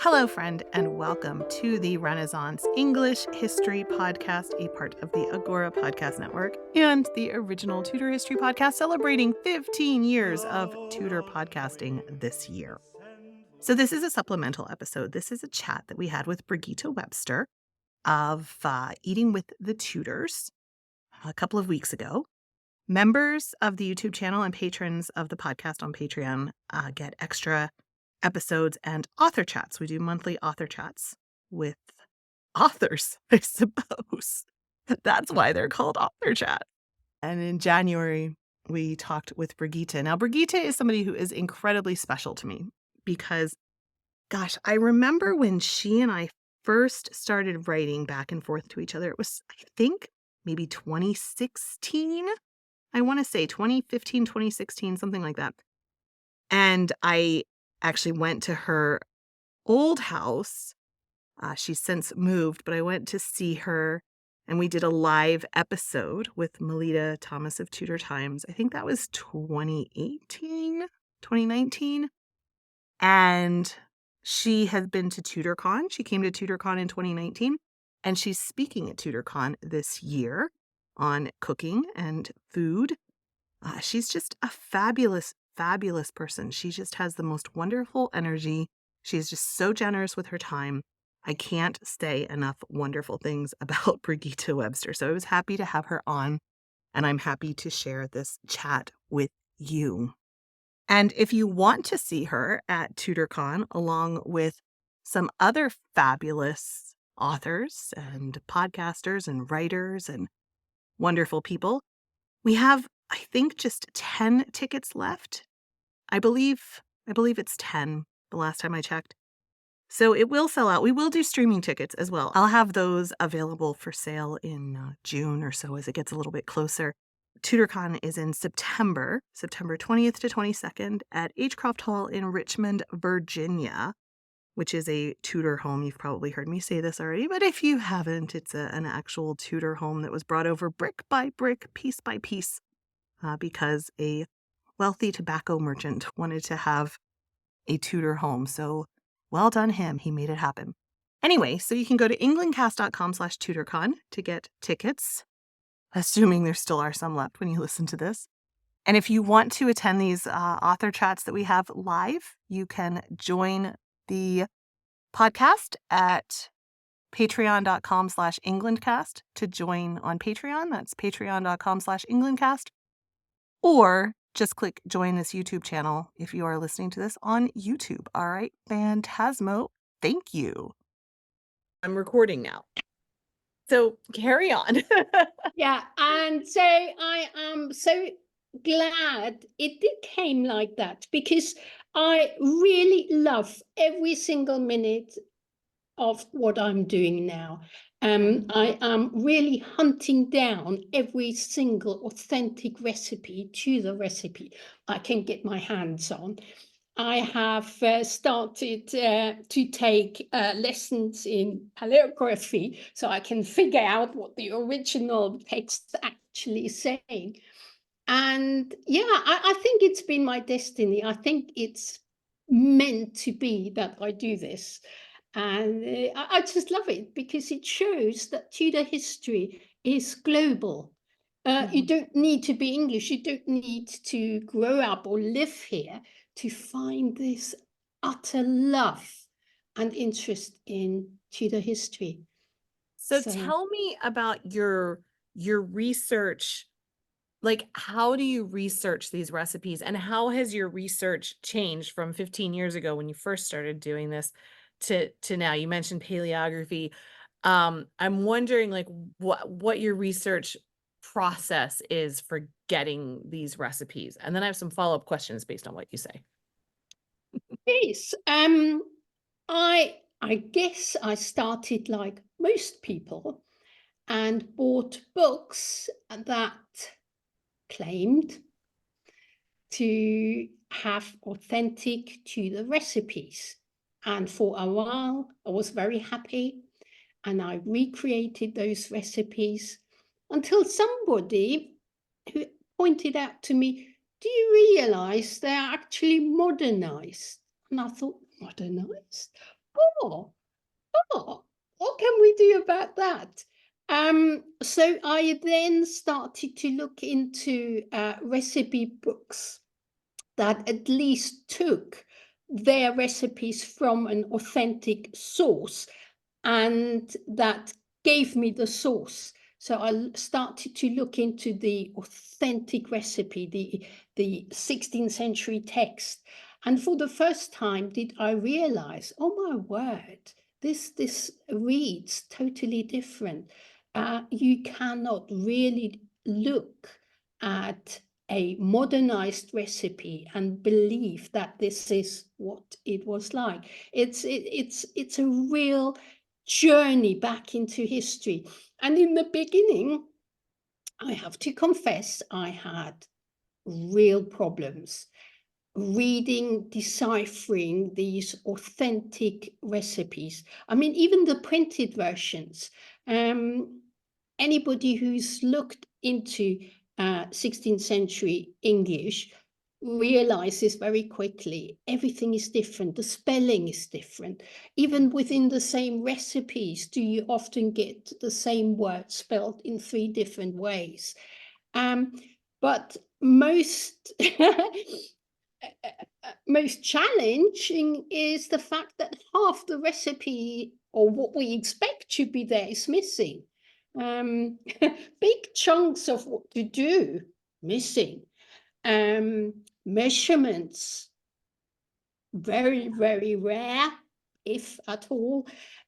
Hello, friend, and welcome to the Renaissance English History Podcast, a part of the Agora Podcast Network and the original Tudor History Podcast, celebrating 15 years of Tudor podcasting this year. So this is a supplemental episode. This is a chat that we had with Brigitte Webster of Eating with the Tudors a couple of weeks ago. Members of the YouTube channel and patrons of the podcast on Patreon get extra episodes and author chats. We do monthly author chats with authors, I suppose. That's why they're called author chat. And in January, we talked with Brigitte. Now, Brigitte is somebody who is incredibly special to me because, gosh, I remember when she and I first started writing back and forth to each other. It was, I think, maybe 2016. I want to say 2015, 2016, something like that. And I actually went to her old house. She's since moved, but I went to see her and we did a live episode with Melita Thomas of Tudor Times. I think that was 2018, 2019. And she has been to TudorCon. She came to TudorCon in 2019 and she's speaking at TudorCon this year on cooking and food. She's just a fabulous person. She just has the most wonderful energy. She's just so generous with her time. I can't say enough wonderful things about Brigitte Webster. So I was happy to have her on, and I'm happy to share this chat with you. And if you want to see her at TudorCon, along with some other fabulous authors and podcasters and writers and wonderful people, we have, I think, just 10 tickets left. I believe it's 10 the last time I checked. So it will sell out. We will do streaming tickets as well. I'll have those available for sale in June or so as it gets a little bit closer. TudorCon is in September 20th to 22nd at Agecroft Hall in Richmond, Virginia, which is a Tudor home. You've probably heard me say this already, but if you haven't, it's an actual Tudor home that was brought over brick by brick, piece by piece, because a wealthy tobacco merchant wanted to have a Tudor home. So well done him. He made it happen. Anyway, so you can go to englandcast.com/TudorCon to get tickets, assuming there still are some left when you listen to this. And if you want to attend these author chats that we have live, you can join the podcast at patreon.com/englandcast to join on Patreon. That's patreon.com/englandcast. Or just click join this YouTube channel if you are listening to this on YouTube. All right, Phantasmo, thank you. I'm recording now. So carry on. Yeah, and so I am so glad it became like that because I really love every single minute of what I'm doing now. I am really hunting down every single authentic recipe to the recipe I can get my hands on. I have started to take lessons in calligraphy so I can figure out what the original text actually is saying. And yeah, I think it's been my destiny. I think it's meant to be that I do this. And I just love it because it shows that Tudor history is global. You don't need to be English. You don't need to grow up or live here to find this utter love and interest in Tudor history. So tell me about your research. Like, how do you research these recipes, and how has your research changed from 15 years ago when you first started doing this to now? You mentioned paleography. I'm wondering, like, what your research process is for getting these recipes, and then I have some follow-up questions based on what you say. Yes, I guess I started like most people and bought books that claimed to have authentic Tudor recipes. And for a while, I was very happy and I recreated those recipes until somebody who pointed out to me, do you realize they're actually modernized? And I thought, modernized? oh, oh, what can we do about that? So I then started to look into recipe books that at least took their recipes from an authentic source and that gave me the source. So I started to look into the authentic recipe, the 16th century text. And for the first time did I realize, oh my word, this reads totally different. You cannot really look at a modernized recipe and believe that this is what it was like. It's a real journey back into history. And in the beginning, I have to confess, I had real problems reading, deciphering these authentic recipes. I mean, even the printed versions. Anybody who's looked into 16th century English realizes very quickly everything is different. The spelling is different. Even within the same recipes, do you often get the same word spelled in 3 different ways? But most most challenging is the fact that half the recipe or what we expect to be there is missing. Big chunks of what to do missing. Measurements very, very rare, if at all.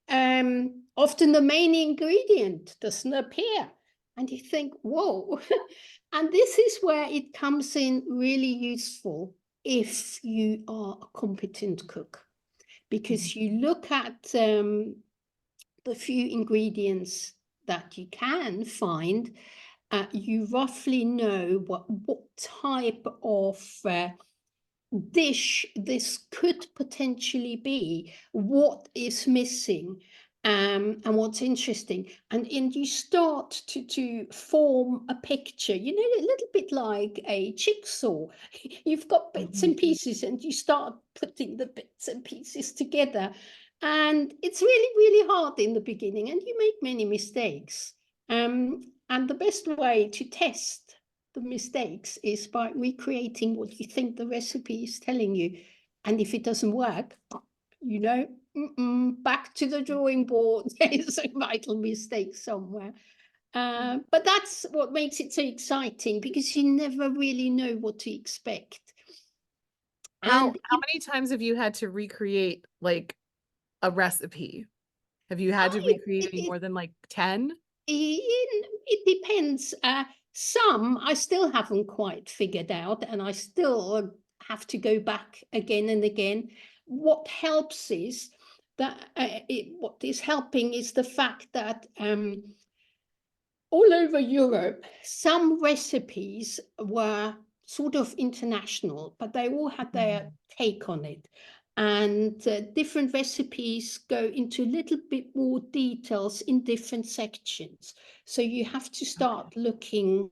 Often the main ingredient doesn't appear. And you think, whoa. And this is where it comes in really useful if you are a competent cook, because you look at the few ingredients that you can find, you roughly know what type of dish this could potentially be, what is missing, and what's interesting, and you start to form a picture, you know, a little bit like a jigsaw. You've got bits and pieces and you start putting the bits and pieces together, and it's really, really hard in the beginning and you make many mistakes, and the best way to test the mistakes is by recreating what you think the recipe is telling you. And if it doesn't work, you know, back to the drawing board. There's a vital mistake somewhere. But that's what makes it so exciting, because you never really know what to expect. How And many times have you had to recreate like a recipe? Have you had to recreate any more than like 10? it depends. Some I still haven't quite figured out, and I still have to go back again and again. What helps is that what is helping is the fact that all over Europe, some recipes were sort of international, but they all had their take on it. And different recipes go into a little bit more details in different sections. So you have to start looking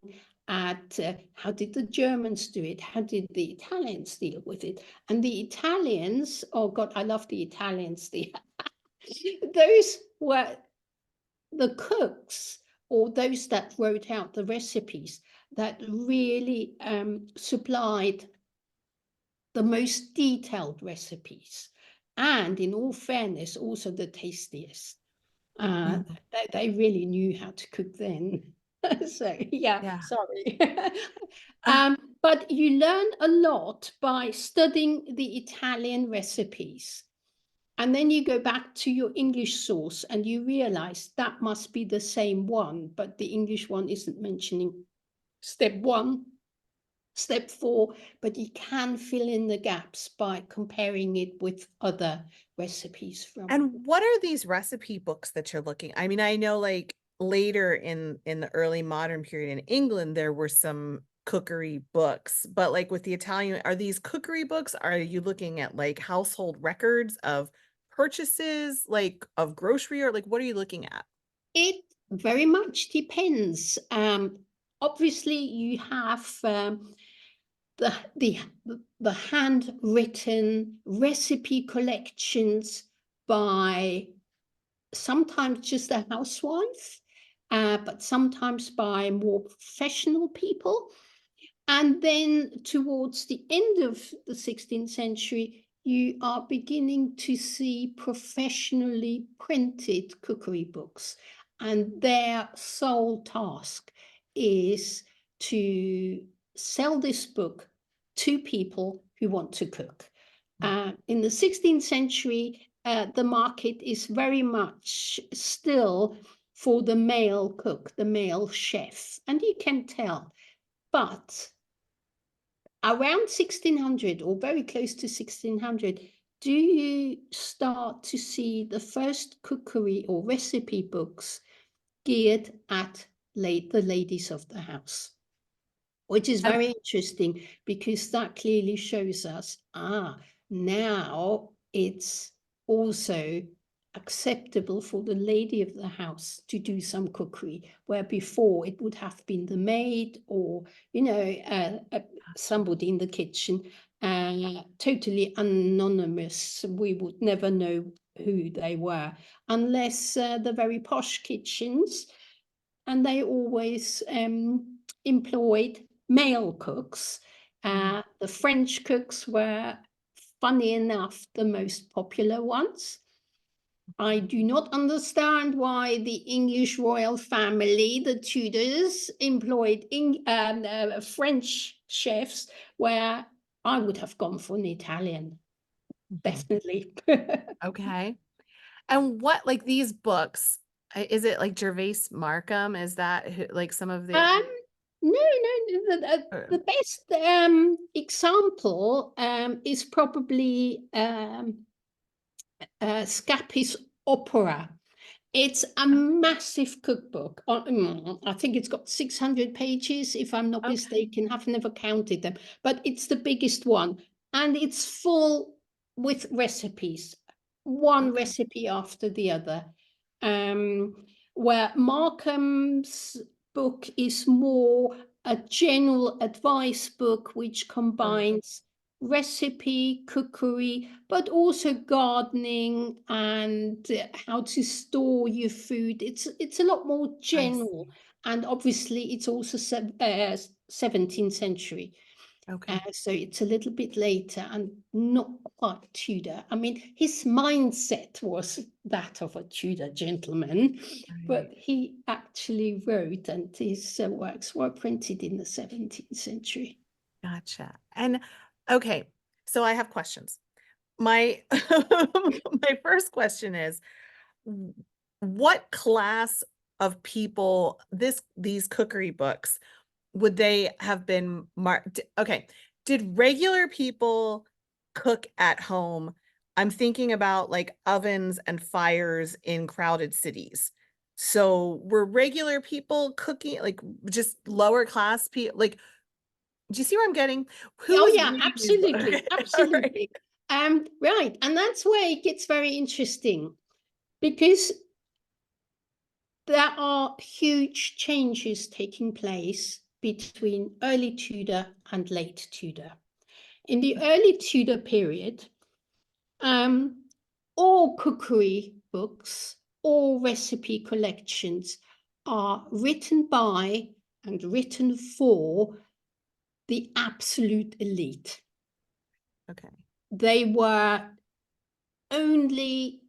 at how did the Germans do it? How did the Italians deal with it? And the Italians, oh God, I love the Italians. Those were the cooks, or those that wrote out the recipes, that really supplied the most detailed recipes, and in all fairness, also the tastiest. They really knew how to cook then. So yeah. Sorry. But you learn a lot by studying the Italian recipes. And then you go back to your English source and you realize that must be the same one, but the English one isn't mentioning step 1, step 4, but you can fill in the gaps by comparing it with other recipes from. And what are these recipe books that you're looking? I mean, I know like later in the early modern period in England, there were some cookery books, but like with the Italian, are these cookery books? Are you looking at like household records of purchases, like of grocery, or like what are you looking at? It very much depends. Obviously, you have the handwritten recipe collections, by sometimes just a housewife, but sometimes by more professional people. And then towards the end of the 16th century, you are beginning to see professionally printed cookery books. And their sole task is to sell this book to people who want to cook. In the 16th century, the market is very much still for the male cook, the male chef, and you can tell. But around 1600 or very close to 1600, do you start to see the first cookery or recipe books geared at the ladies of the house? Which is very interesting, because that clearly shows us, now it's also acceptable for the lady of the house to do some cookery, where before it would have been the maid or, somebody in the kitchen, totally anonymous. We would never know who they were, unless the very posh kitchens, and they always employed male cooks. The French cooks were, funny enough, the most popular ones. I do not understand why the English royal family, the Tudors, employed French chefs, where I would have gone for an Italian, definitely. Okay. And what, like these books, is it like Gervais Markham? Is that like some of the... No, the best example is probably Scappi's Opera. It's a massive cookbook. I think it's got 600 pages, if I'm not mistaken. I've never counted them, but it's the biggest one. And it's full with recipes, one recipe after the other. Where Markham's book is more a general advice book, which combines recipe, cookery, but also gardening and how to store your food. It's a lot more general, and obviously it's also 17th century. So it's a little bit later and not quite Tudor. I mean, his mindset was that of a Tudor gentleman, but he actually wrote, and his works were printed in the 17th century. Gotcha. And okay, so I have questions. My my first question is, what class of people these cookery books would they have been marked? Okay, did regular people cook at home? I'm thinking about like ovens and fires in crowded cities. So were regular people cooking, like just lower class people? Like, do you see where I'm getting? Who was reading these books? Absolutely, absolutely. Right, and that's where it gets very interesting, because there are huge changes taking place between early Tudor and late Tudor. In the early Tudor period, all cookery books, all recipe collections are written by and written for the absolute elite. They were only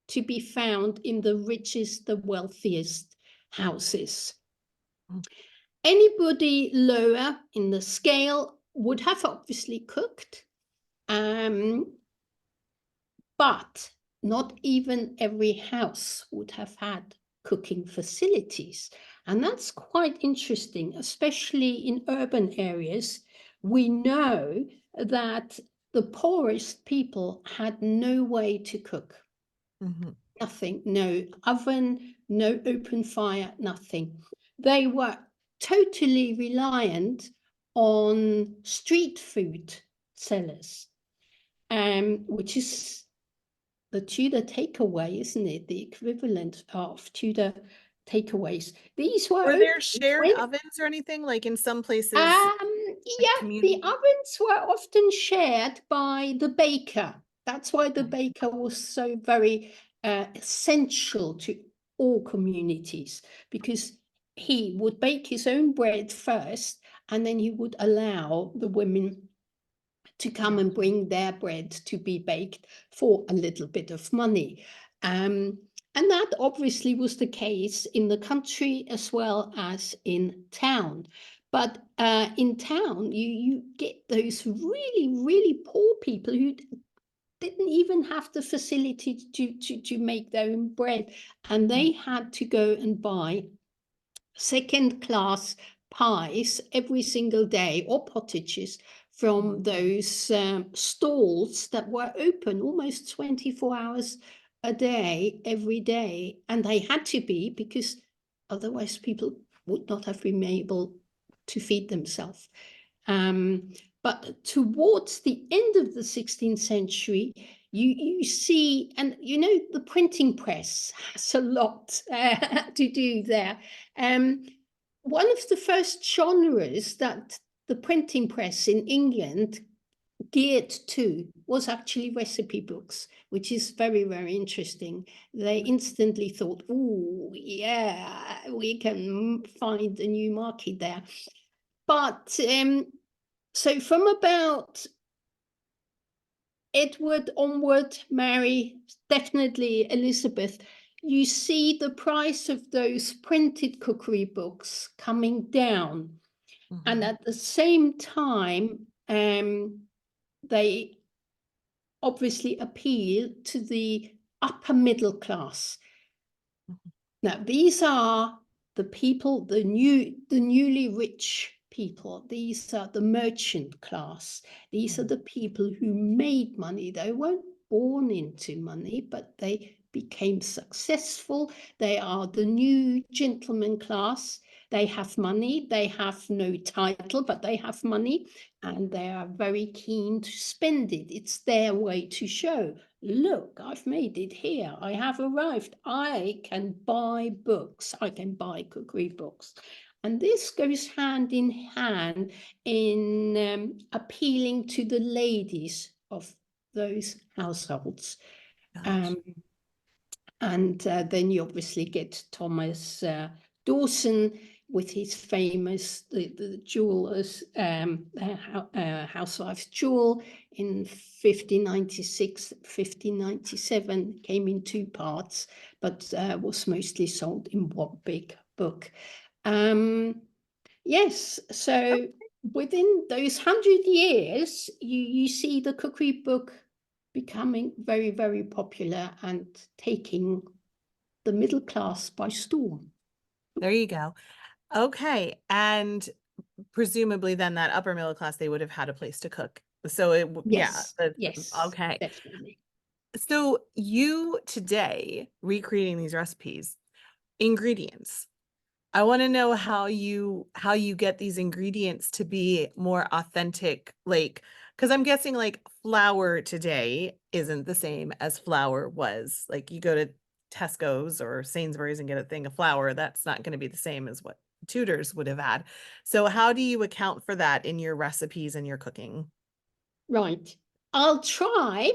to be found in the richest, the wealthiest houses. Anybody lower in the scale would have obviously cooked, but not even every house would have had cooking facilities. And that's quite interesting, especially in urban areas. We know that the poorest people had no way to cook. Nothing, no oven, no open fire, nothing. They were totally reliant on street food sellers, which is the Tudor takeaway, isn't it? The equivalent of Tudor takeaways. These were there shared ovens or anything, like in some places? Yeah, the ovens were often shared by the baker. That's why the baker was so very essential to all communities, because he would bake his own bread first, and then he would allow the women to come and bring their bread to be baked for a little bit of money. And that obviously was the case in the country as well as in town. But in town, you get those really, really poor people who didn't even have the facility to make their own bread. And they had to go and buy second-class pies every single day, or pottages, from those stalls that were open almost 24 hours a day, every day. And they had to be, because otherwise people would not have been able to feed themselves. But towards the end of the 16th century, you see, and you know, the printing press has a lot to do there. One of the first genres that the printing press in England geared to was actually recipe books, which is very, very interesting. They instantly thought, oh, yeah, we can find a new market there. But so from about Edward onward, Mary, definitely Elizabeth, you see the price of those printed cookery books coming down. And at the same time, they obviously appeal to the upper middle class. Now, these are the people, the newly rich people. These are the merchant class. These are the people who made money. They weren't born into money, but they became successful. They are the new gentleman class. They have money. They have no title, but they have money, and they are very keen to spend it. It's their way to show, look, I've made it here. I have arrived. I can buy books. I can buy cookery books. And this goes hand in hand in appealing to the ladies of those households. And then you obviously get Thomas Dawson with his famous the jewelers, housewife's jewel in 1596, 1597, came in 2 parts, but was mostly sold in one big book. Yes, so within those 100 years, you see the cookery book becoming very, very popular and taking the middle class by storm. There you go. Okay. And presumably then that upper middle class, they would have had a place to cook. So Yes, yeah. yes, Okay. definitely. So you today recreating these recipes, ingredients. I want to know how you get these ingredients to be more authentic, like, because I'm guessing like flour today isn't the same as flour was. Like you go to Tesco's or Sainsbury's and get a thing of flour, that's not going to be the same as what Tudors would have had. So how do you account for that in your recipes and your cooking? Right. I'll try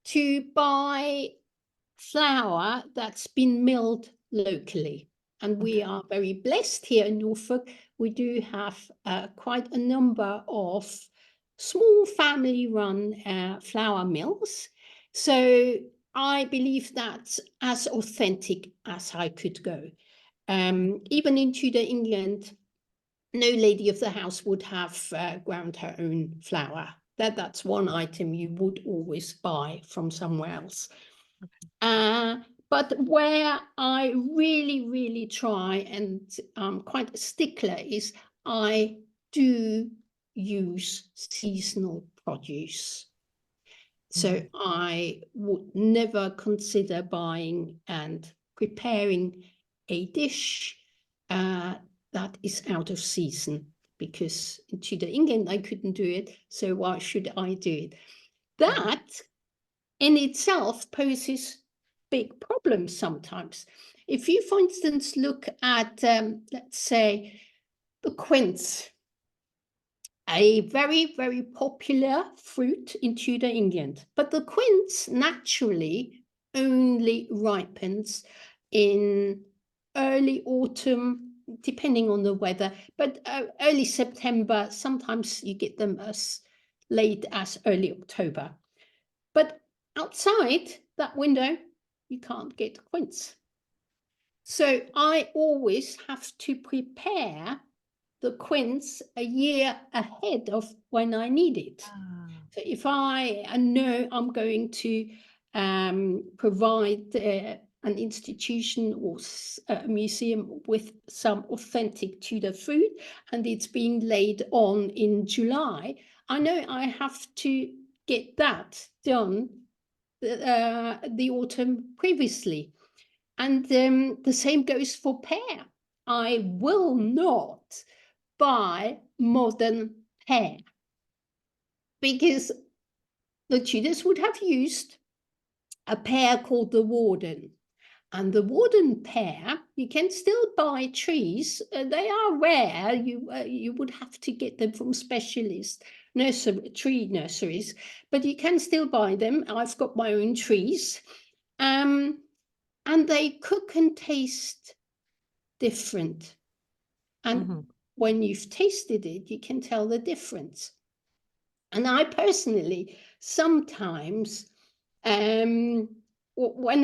to buy flour that's been milled locally. And we are very blessed here in Norfolk. We do have quite a number of small family-run flour mills. So I believe that's as authentic as I could go. Even in Tudor England, no lady of the house would have ground her own flour. That's one item you would always buy from somewhere else. But where I really, really try, and I'm quite a stickler, is I do use seasonal produce. So I would never consider buying and preparing a dish that is out of season, because in Tudor England I couldn't do it, so why should I do it? That in itself poses big problems sometimes. If you, for instance, look at, let's say, the quince, a very, very popular fruit in Tudor England. But the quince naturally only ripens in early autumn, depending on the weather, but early September. Sometimes you get them as late as early October. But outside that window, you can't get quince. So I always have to prepare the quince a year ahead of when I need it. So if I know I'm going to provide an institution or a museum with some authentic Tudor food, and it's being laid on in July, I know I have to get that done the autumn previously. And the same goes for pear. I will not buy modern pear because the Tudors would have used a pear called the Warden. And the Warden pear, you can still buy trees. They are rare. You would have to get them from specialist tree nurseries, but you can still buy them. I've got my own trees. And they cook and taste different. And when you've tasted it, you can tell the difference. And I personally, sometimes, when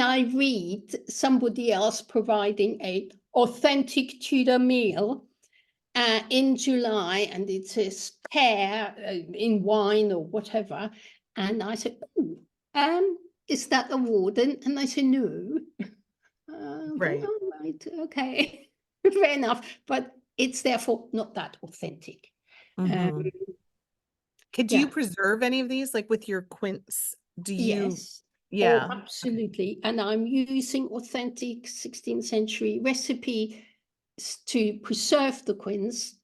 I read somebody else providing a authentic Tudor meal in July, and it says pear in wine or whatever, and I say, oh, is that the Warden? And I say, no. Right. Right, okay, fair enough, but it's therefore not that authentic. Could you preserve any of these, like with your quince? Do you? Yes. Yeah. Oh, absolutely. And I'm using authentic 16th century recipe to preserve the quince.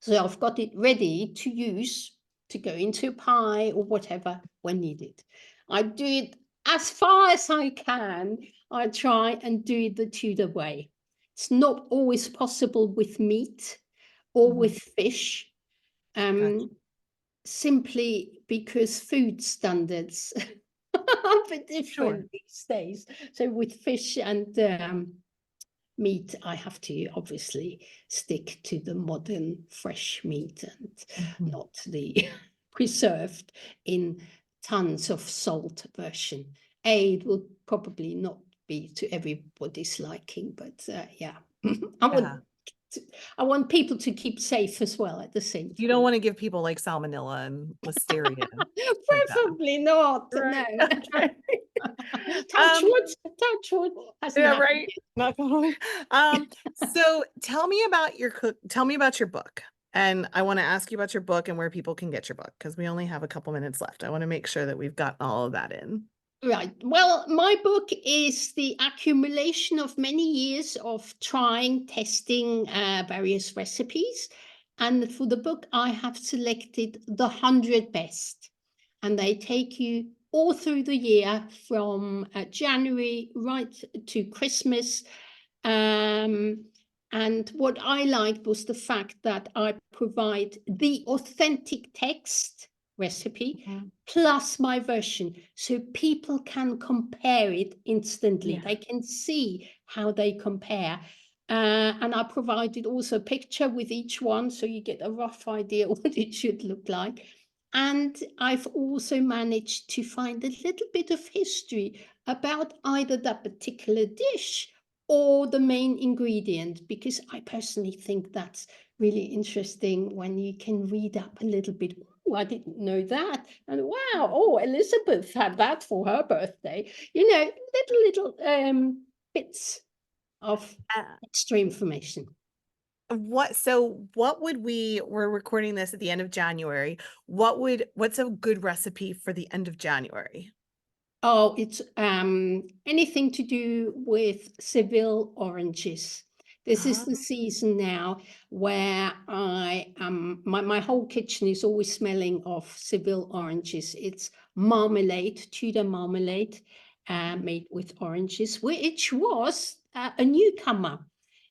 So I've got it ready to use to go into a pie or whatever when needed. I do it as far as I can. I try and do it the Tudor way. It's not always possible with meat or with fish, Gotcha. simply because food standards are a bit different these days. So with fish and meat, I have to obviously stick to the modern fresh meat and not the preserved in tons of salt version. It will probably not be to everybody's liking, but yeah, I want people to keep safe as well at the same time. You don't want to give people like salmonella and listeria. Preferably not. Right. No. Okay. Touch wood. Touch wood. Yeah, right. Not going. So tell me about your book. And I want to ask you about your book and where people can get your book, because we only have a couple minutes left. I want to make sure that we've got all of that in. Right. Well, my book is the accumulation of many years of trying, testing various recipes. And for the book, I have selected the 100 best. And they take you all through the year from January right to Christmas. And what I liked was the fact that I provide the authentic text recipe plus my version, so people can compare it instantly. They can see how they compare. And I provided also a picture with each one, so you get a rough idea what it should look like. And I've also managed to find a little bit of history about either that particular dish or the main ingredient, because I personally think that's really interesting when you can read up a little bit. Oh, I didn't know that. And wow, oh, Elizabeth had that for her birthday. You know, little bits of extra information. We're recording this at the end of January. What's a good recipe for the end of January? Oh, it's anything to do with Seville oranges. This is the season now where my whole kitchen is always smelling of Seville oranges. It's marmalade, Tudor marmalade, made with oranges, which was a newcomer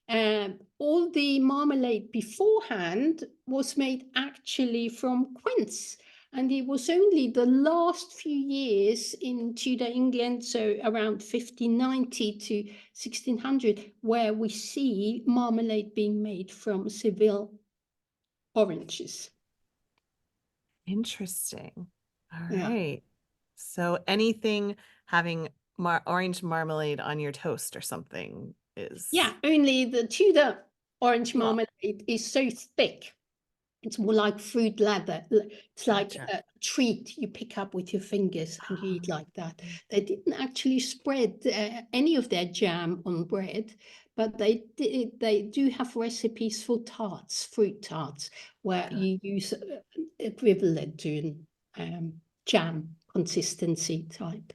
All the marmalade beforehand was made actually from quince. And it was only the last few years in Tudor England, so around 1590 to 1600, where we see marmalade being made from Seville oranges. Interesting. All Yeah. right. So anything having orange marmalade on your toast or something is, Yeah, only the Tudor orange well, marmalade is so thick. It's more like fruit leather. It's like gotcha. a treat you pick up with your fingers and you eat like that. They didn't actually spread any of their jam on bread, but they do have recipes for tarts, fruit tarts, where Got you use equivalent to an jam consistency type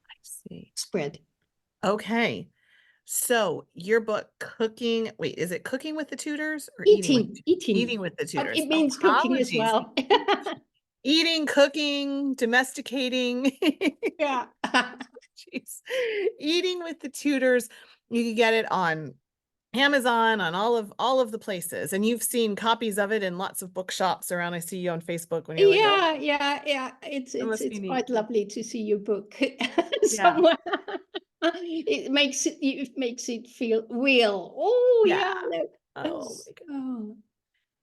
I see. spread. Okay. So your book, Cooking, wait, is it Cooking with the Tudors or Eating with the Eating, Tudors? eating, Eating with the but Tudors. it means cooking as Apologies. well. Eating, cooking, domesticating. Yeah. Jeez. Eating with the Tudors. You can get it on Amazon, on all of the places. And you've seen copies of it in lots of bookshops around. I see you on Facebook when you're like, oh, Yeah, yeah, yeah. It's that it's must be it's neat. quite lovely to see your book Yeah. somewhere. It makes it feel real. Oh Yeah. yeah, look. Oh my God. Oh,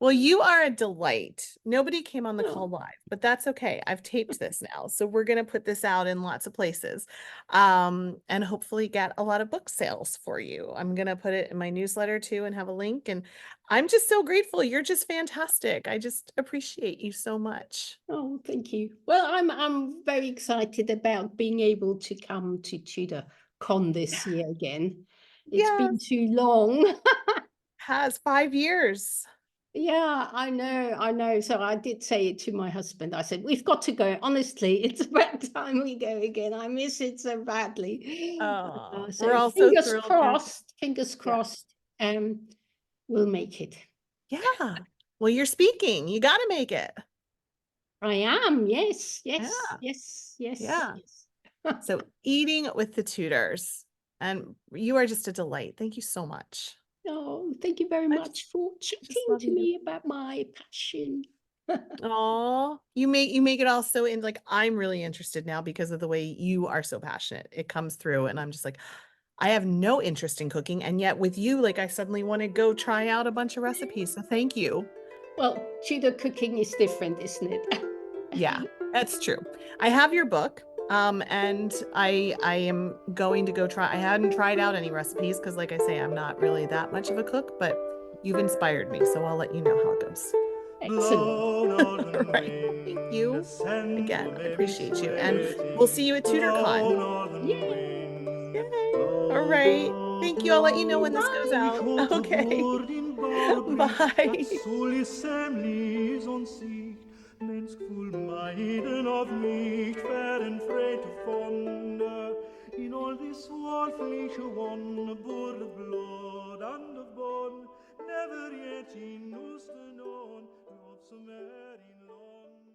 Well, you are a delight. Nobody came on the oh, call live, but that's okay. I've taped this now. So we're going to put this out in lots of places and hopefully get a lot of book sales for you. I'm going to put it in my newsletter too and have a link. And I'm just so grateful. You're just fantastic. I just appreciate you so much. oh, thank you. Well, I'm very excited about being able to come to Tudor Con this year again. It's been Yes, too long. has 5 years. Yeah, I know, I know. So I did say it to my husband. I said, "We've got to go. Honestly, it's about time we go again. I miss it so badly." Oh, we're So all so fingers thrilled you're, crossed, fingers yeah. crossed, we'll make it. Yeah. Well, you're speaking. You got to make it. I am. Yes, yes, Yeah. yes, yes, Yeah. yes. So eating with the Tudors. And you are just a delight. Thank you so much. Oh, thank you very I just much for just chatting love to you. me about my passion. Oh, you make it all so in like I'm really interested now because of the way you are so passionate. It comes through and I'm just like, I have no interest in cooking. And yet with you, like I suddenly want to go try out a bunch of recipes. So thank you. Well, Tudor cooking is different, isn't it? Yeah, that's true. I have your book. And I am going to go try. I hadn't tried out any recipes because, like I say, I'm not really that much of a cook, but you've inspired me, so I'll let you know how it goes. Excellent. All right. Thank you again. I appreciate you. And we'll see you at TudorCon. Yay! Yay. All right. Thank you. I'll let you know when this goes Bye. out. Okay. Bye. Menskull meiden of nicht feren frete fonde in all this wolfliche wonne born of blood and of bone never yet in usted known love so in London.